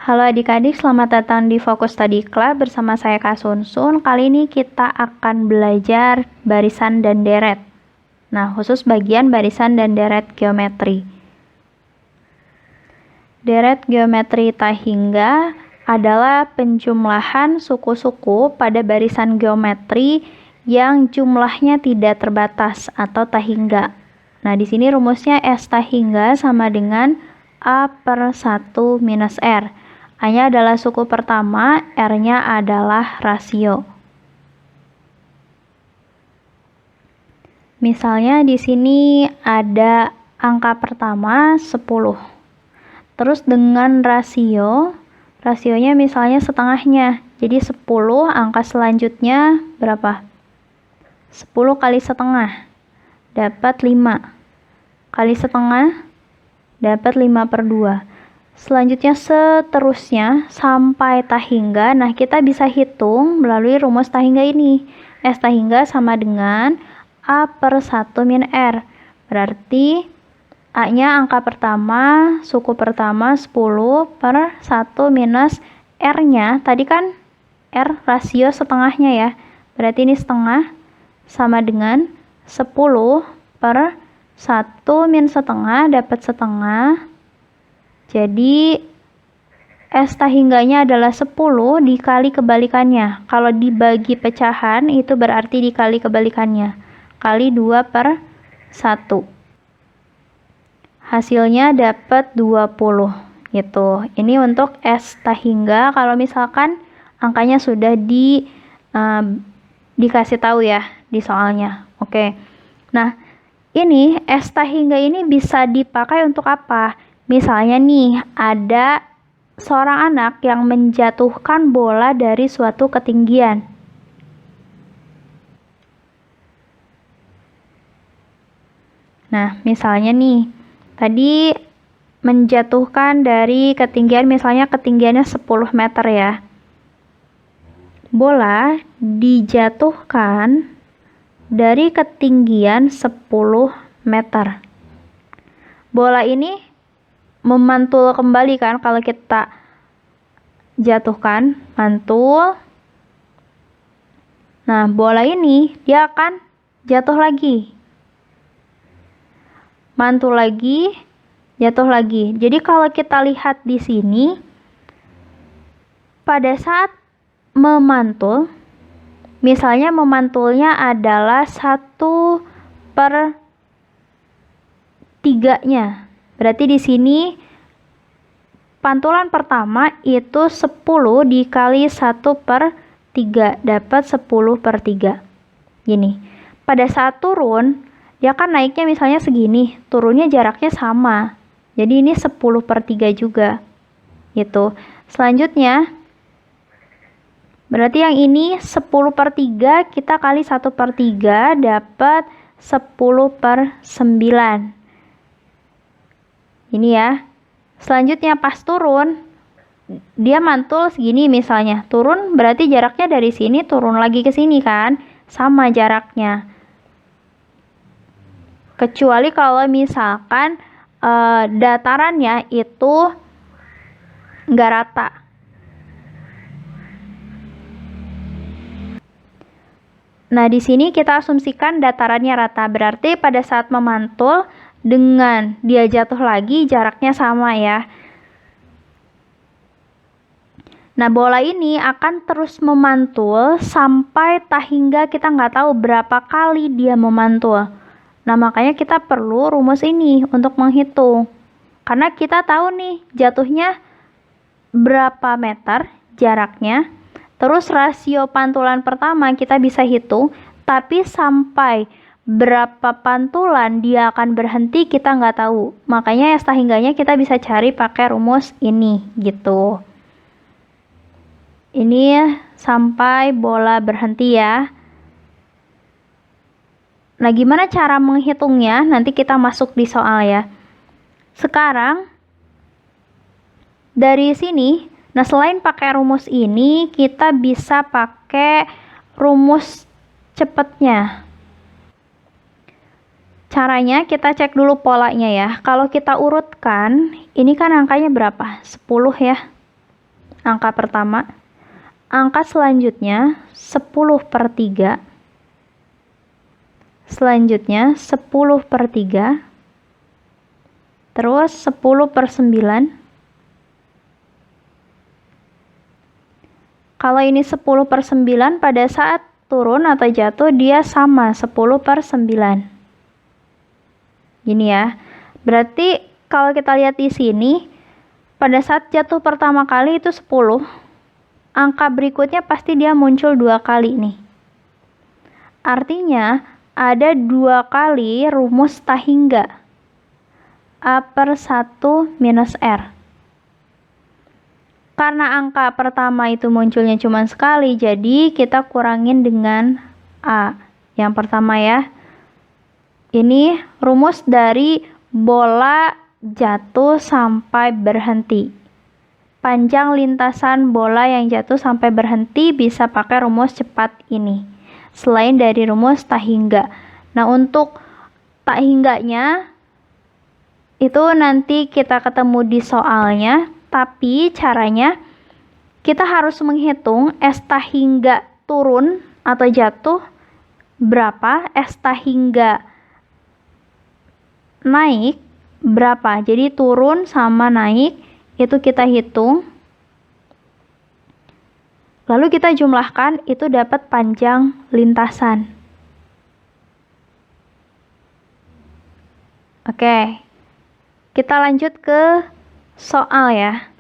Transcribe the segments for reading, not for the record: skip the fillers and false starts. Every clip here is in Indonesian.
Halo adik-adik, selamat datang di Fokus Study Club bersama saya Kak Sunsun. Kali ini kita akan belajar barisan dan deret. Nah, khusus bagian barisan dan deret geometri. Deret geometri Tahingga adalah penjumlahan suku-suku pada barisan geometri yang jumlahnya tidak terbatas atau Tahingga. Nah, di sini rumusnya S Tahingga sama dengan A per 1 minus R. A-nya adalah suku pertama, R-nya adalah rasio. Misalnya di sini ada angka pertama 10. Terus dengan rasionya misalnya setengahnya. Jadi 10, angka selanjutnya berapa? 10 kali setengah dapat 5. Kali setengah dapat 5/2. Selanjutnya seterusnya sampai Tahingga. Nah, kita bisa hitung melalui rumus Tahingga ini. S Tahingga sama dengan A per 1 min R. Berarti A-nya angka pertama, suku pertama 10 per 1 minus R-nya. Tadi kan R rasio setengahnya ya. Berarti ini setengah sama dengan 10 per 1 min setengah dapat setengah. Jadi S Tahingganya adalah 10 dikali kebalikannya. Kalau dibagi pecahan itu berarti dikali kebalikannya. Kali 2 per 1. Hasilnya dapat 20 gitu. Ini untuk S Tahingga kalau misalkan angkanya sudah dikasih tahu ya di soalnya. Oke. Nah, ini S Tahingga ini bisa dipakai untuk apa? Misalnya nih, ada seorang anak yang menjatuhkan bola dari suatu ketinggian. Nah, misalnya nih, tadi menjatuhkan dari ketinggian, misalnya ketinggiannya 10 meter ya. Bola dijatuhkan dari ketinggian 10 meter. Bola ini memantul kembali kan kalau kita jatuhkan, mantul. Nah, bola ini dia akan jatuh lagi. Mantul lagi, jatuh lagi. Jadi kalau kita lihat di sini pada saat memantul, misalnya memantulnya adalah 1/3-nya. Berarti di sini pantulan pertama itu 10 dikali 1/3 dapat 10/3. Gini. Pada saat turun, dia kan naiknya misalnya segini, turunnya jaraknya sama. Jadi ini 10/3 juga. Gitu. Selanjutnya berarti yang ini 10/3 kita kali 1/3 dapat 10/9. Ini ya. Selanjutnya pas turun, dia mantul segini misalnya. Turun berarti jaraknya dari sini turun lagi ke sini kan? Sama jaraknya. Kecuali kalau misalkan datarannya itu nggak rata. Nah, di sini kita asumsikan datarannya rata. Berarti pada saat memantul dengan dia jatuh lagi jaraknya sama ya. Nah, bola ini akan terus memantul sampai Tahingga kita nggak tahu berapa kali dia memantul. Nah, makanya kita perlu rumus ini untuk menghitung. Karena kita tahu nih jatuhnya berapa meter jaraknya. Terus rasio pantulan pertama kita bisa hitung, tapi sampai berapa pantulan dia akan berhenti kita nggak tahu. Makanya S Tahingganya kita bisa cari pakai rumus ini gitu. Ini sampai bola berhenti ya. Nah, gimana cara menghitungnya? Nanti kita masuk di soal ya. Sekarang dari sini, nah selain pakai rumus ini, kita bisa pakai rumus cepatnya. Caranya kita cek dulu polanya ya. Kalau kita urutkan, ini kan angkanya berapa? 10 ya. angka pertama. Angka selanjutnya 10/3. Selanjutnya 10/3. Terus 10/9. Kalau ini 10/9 pada saat turun atau jatuh dia sama 10/9. Gini ya. Berarti kalau kita lihat di sini pada saat jatuh pertama kali itu 10. Angka berikutnya pasti dia muncul 2 kali nih. Artinya ada 2 kali rumus tak hingga. A/1 minus R. Karena angka pertama itu munculnya cuma sekali, jadi kita kurangin dengan A. Yang pertama ya. Ini rumus dari bola jatuh sampai berhenti. Panjang lintasan bola yang jatuh sampai berhenti bisa pakai rumus cepat ini. Selain dari rumus tak hingga. Nah, untuk tak hingganya itu nanti kita ketemu di soalnya, tapi caranya kita harus menghitung S tak hingga turun atau jatuh berapa, S tak hingga naik berapa. Jadi turun sama naik itu kita hitung. Lalu kita jumlahkan, itu dapat panjang lintasan. Oke. Kita lanjut ke soal ya.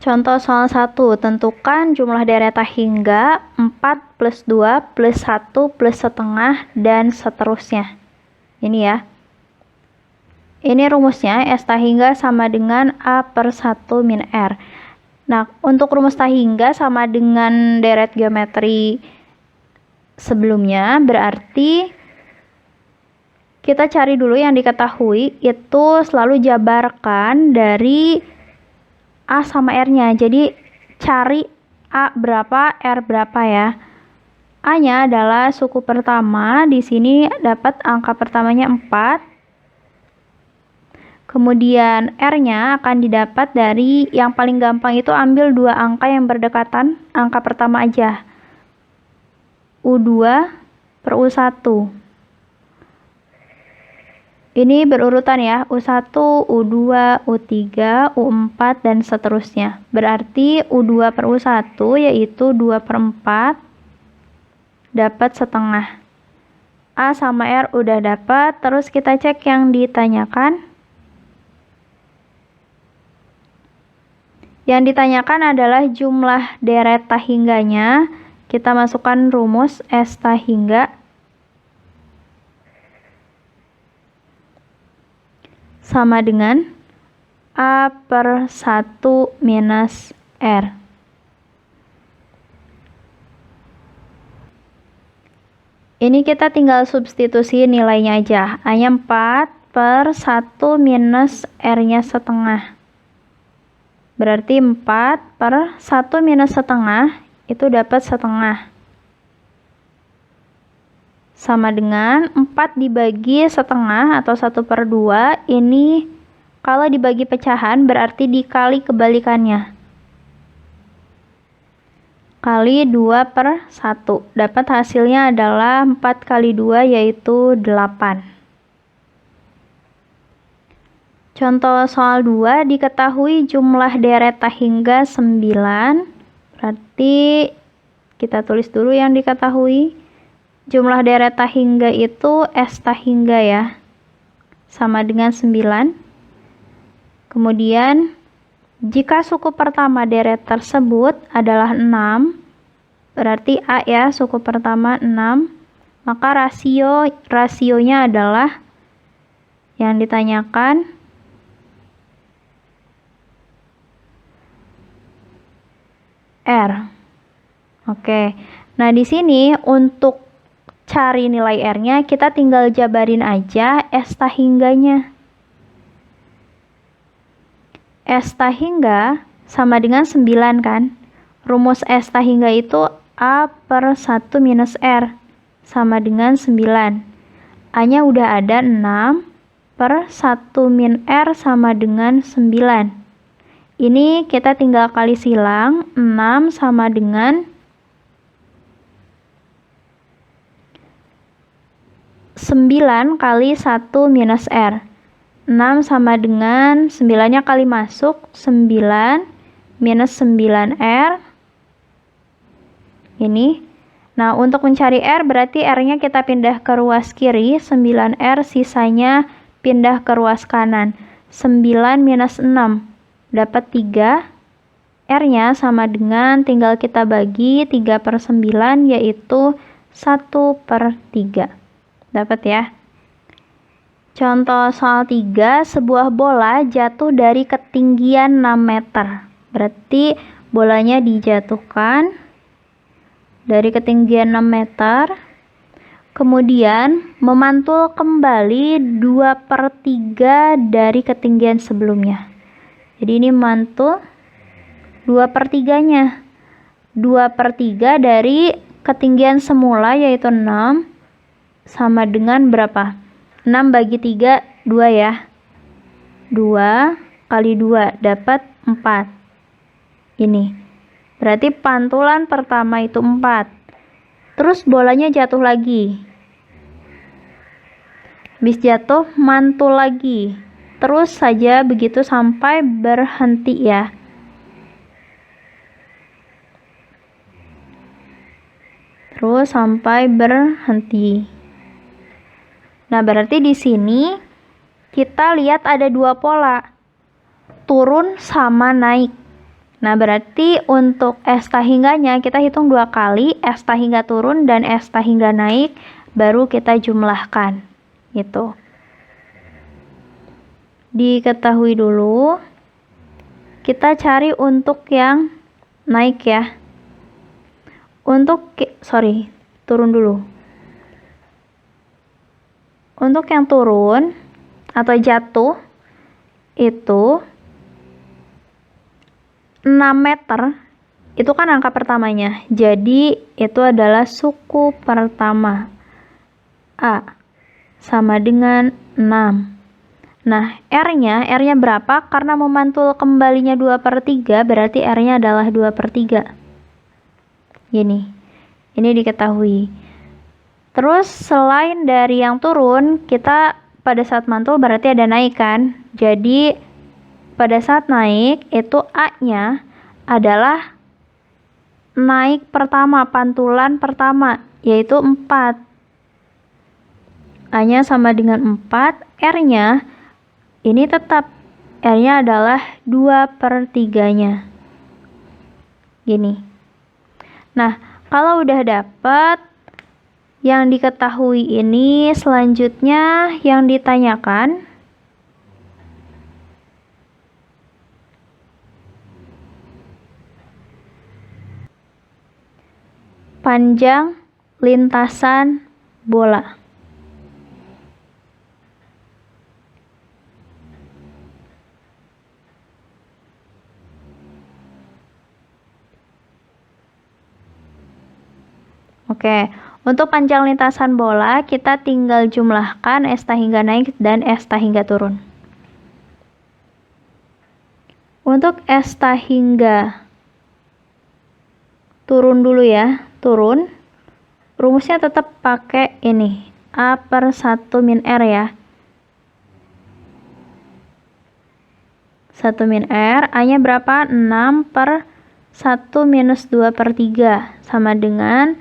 Contoh soal 1, tentukan jumlah deret tak hingga 4 plus 2 plus 1 plus setengah dan seterusnya. Ini ya. Ini rumusnya, S tak hingga sama dengan A/1 min R. Nah, untuk rumus tak hingga sama dengan deret geometri sebelumnya, berarti kita cari dulu yang diketahui, itu selalu jabarkan dari A sama R-nya. Jadi, cari A berapa, R berapa ya. A-nya adalah suku pertama, di sini dapat angka pertamanya 4. Kemudian R-nya akan didapat dari yang paling gampang itu ambil 2 angka yang berdekatan, angka pertama aja. U2 per U1. Ini berurutan ya, U1, U2, U3, U4, dan seterusnya. Berarti U2 per U1 yaitu 2/4 dapat setengah. A sama R udah dapat, terus kita cek yang ditanyakan. Yang ditanyakan adalah jumlah deret tak hingganya. Kita masukkan rumus S tak hingga sama dengan A/1 minus R. Ini kita tinggal substitusi nilainya aja. A-nya 4/1 minus R-nya setengah. Berarti 4/1 minus setengah itu dapat setengah. Sama dengan 4 dibagi setengah atau 1/2. Ini kalau dibagi pecahan berarti dikali kebalikannya. Kali 2/1. Dapat hasilnya adalah 4 kali 2 yaitu 8. Contoh soal 2, diketahui jumlah deret tak hingga 9. Berarti kita tulis dulu yang diketahui. Jumlah deret tak hingga itu S tak hingga ya. Sama dengan 9. Kemudian jika suku pertama deret tersebut adalah 6, berarti A ya, suku pertama 6, maka rasionya adalah yang ditanyakan R. Oke. Nah, di sini untuk cari nilai R-nya kita tinggal jabarin aja S tak hingganya. S tak hingga sama dengan 9 kan. Rumus S tak hingga itu A/1 minus R sama dengan 9. A-nya udah ada 6/1 min R sama dengan 9. Ini kita tinggal kali silang, 6 sama dengan 9 kali 1 minus R. 6 sama dengan 9-nya kali masuk, 9 minus 9R. Ini. Nah, untuk mencari R berarti R-nya kita pindah ke ruas kiri, 9R, sisanya pindah ke ruas kanan. 9 minus 6, dapat 3. R-nya sama dengan, tinggal kita bagi 3/9, yaitu 1/3. Dapat ya. Contoh soal 3, sebuah bola jatuh dari ketinggian 6 meter. Berarti bolanya dijatuhkan dari ketinggian 6 meter. Kemudian memantul kembali 2/3 dari ketinggian sebelumnya. Jadi ini mantul 2/3-nya. 2/3 dari ketinggian semula yaitu 6 sama dengan berapa? 6 bagi 3, 2 ya. 2 kali 2 dapat 4. Ini. Berarti pantulan pertama itu 4. Terus bolanya jatuh lagi. Habis jatuh, mantul lagi. Terus saja begitu sampai berhenti ya. Terus sampai berhenti. Nah, berarti di sini kita lihat ada dua pola, turun sama naik. Nah, berarti untuk S tahingganya kita hitung 2 kali, S tahingga turun dan S tahingga naik, baru kita jumlahkan. Gitu. Diketahui dulu. Kita cari untuk yang naik ya. Turun dulu. Untuk yang turun atau jatuh itu 6 meter, itu kan angka pertamanya. Jadi itu adalah suku pertama. A sama dengan 6. Nah, R-nya berapa? Karena memantul kembalinya 2/3, berarti R-nya adalah 2/3. Gini. Ini diketahui. Terus selain dari yang turun, kita pada saat mantul berarti ada naik kan. Jadi pada saat naik itu A-nya adalah naik pertama, pantulan pertama, yaitu 4. A-nya sama dengan 4, R-nya ini tetap R-nya adalah 2/3-nya. Gini. Nah, kalau udah dapat yang diketahui ini, selanjutnya yang ditanyakan panjang lintasan bola. Oke, untuk panjang lintasan bola kita tinggal jumlahkan S tahingga naik dan S tahingga turun. Untuk S tahingga turun dulu ya, turun. Rumusnya tetap pakai ini, A/1 min R ya. 1 min R, A-nya berapa? 6/1 minus 2/3, sama dengan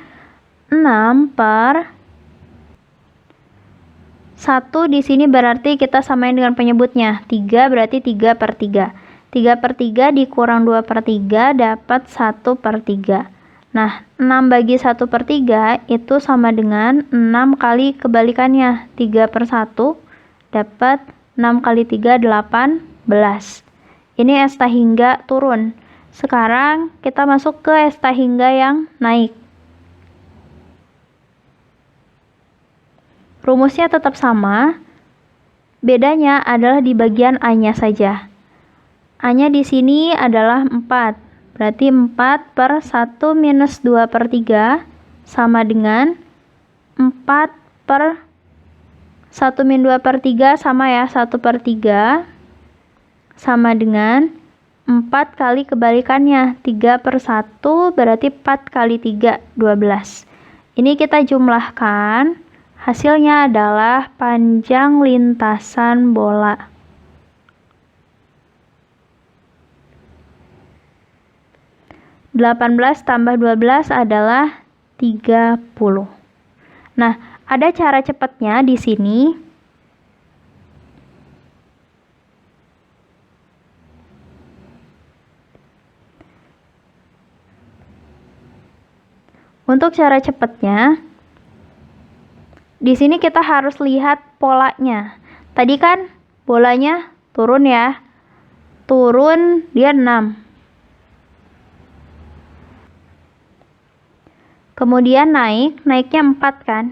6/1 di sini berarti kita samain dengan penyebutnya. 3 berarti 3/3. 3/3 dikurang 2/3 dapat 1/3. Nah, 6 bagi 1/3 itu sama dengan 6 kali kebalikannya. 3/1 dapat 6 kali 3, 18. Ini S tahingga turun. Sekarang kita masuk ke S tahingga yang naik. Rumusnya tetap sama, bedanya adalah di bagian A-nya saja. A-nya di sini adalah 4, berarti 4/1 minus 2/3 sama dengan 4/1 min 2/3 sama ya, 1/3 sama dengan 4 kali kebalikannya. 3/1 berarti 4 kali 3, 12. Ini kita jumlahkan. Hasilnya adalah panjang lintasan bola. (18 tambah 12 adalah 30). Nah, ada cara cepatnya di sini. Untuk cara cepatnya, di sini kita harus lihat polanya. Tadi kan bolanya turun ya. Turun dia 6. Kemudian naiknya 4 kan.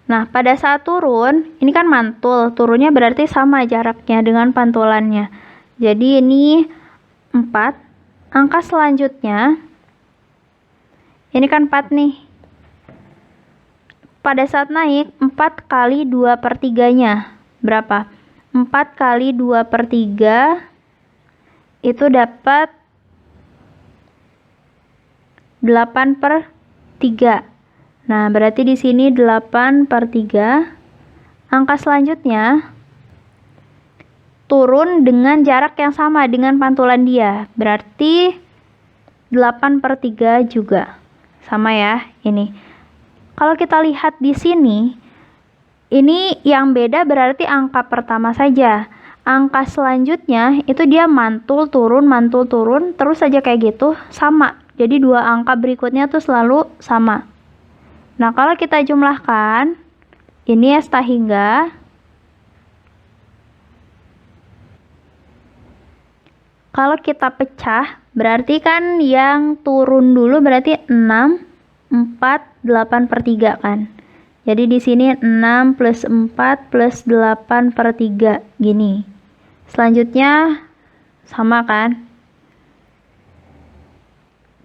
Nah, pada saat turun, ini kan mantul. Turunnya berarti sama jaraknya dengan pantulannya. Jadi ini 4. Angka selanjutnya, ini kan 4 nih. Pada saat naik, 4 kali 2/3-nya. Berapa? 4 kali 2/3 itu dapat 8/3. Nah, berarti di sini 8/3. Angka selanjutnya turun dengan jarak yang sama dengan pantulan dia. Berarti 8/3 juga. Sama ya, ini. Kalau kita lihat di sini, ini yang beda berarti angka pertama saja. Angka selanjutnya itu dia mantul turun, terus saja kayak gitu, sama. Jadi dua angka berikutnya tuh selalu sama. Nah, kalau kita jumlahkan, ini S hingga. Kalau kita pecah, berarti kan yang turun dulu berarti 6, 4, 8/3 kan. Jadi di sini 6 plus 4 plus 8/3 gini. Selanjutnya sama kan.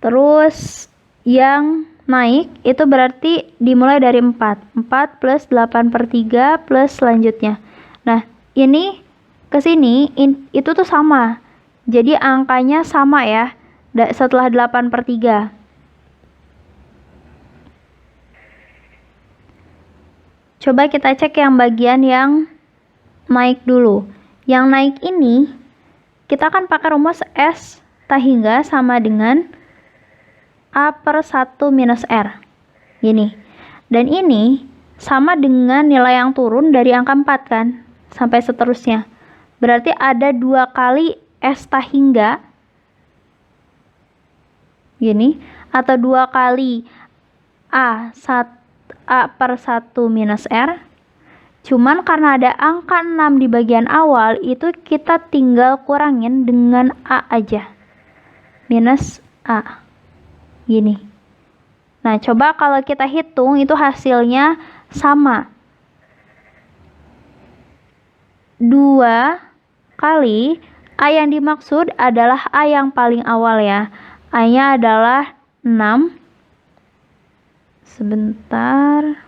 Terus yang naik itu berarti dimulai dari 4. 4 plus 8/3 plus selanjutnya. Nah, ini ke sini itu tuh sama. Jadi angkanya sama ya setelah 8/3. Coba kita cek yang bagian yang naik dulu. Yang naik ini kita kan pakai rumus S hingga sama dengan A/1 minus R. Gini. Dan ini sama dengan nilai yang turun dari angka 4 kan. Sampai seterusnya. Berarti ada 2 kali S hingga. Gini. Atau 2 kali A/1 minus R. Cuman karena ada angka 6 di bagian awal, itu kita tinggal kurangin dengan A aja. Minus A. Gini. Nah, coba kalau kita hitung itu hasilnya sama. 2 kali A yang dimaksud adalah A yang paling awal ya. A-nya adalah 6. Sebentar.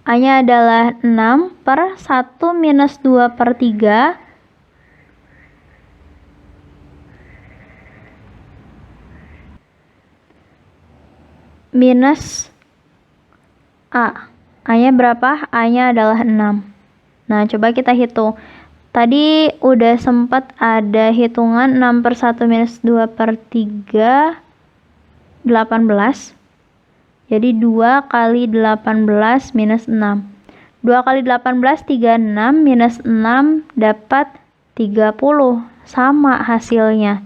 A-nya adalah 6/1 minus 2/3 minus A. A-nya berapa? A-nya adalah 6. Nah, coba kita hitung. Tadi udah sempat ada hitungan 6/1 minus 2/3, 18. Jadi 2 kali 18 minus 6. 2 kali 18, 36 minus 6 dapat 30. Sama hasilnya.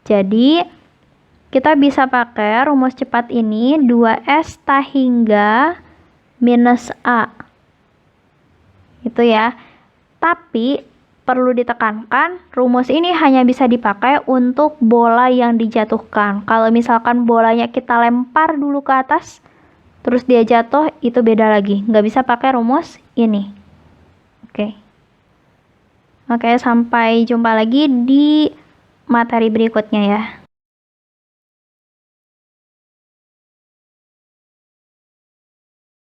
Jadi, kita bisa pakai rumus cepat ini 2S hingga minus A. Itu ya. Tapi, perlu ditekankan, rumus ini hanya bisa dipakai untuk bola yang dijatuhkan. Kalau misalkan bolanya kita lempar dulu ke atas, terus dia jatuh, itu beda lagi. Nggak bisa pakai rumus ini. Oke. Oke, sampai jumpa lagi di materi berikutnya ya.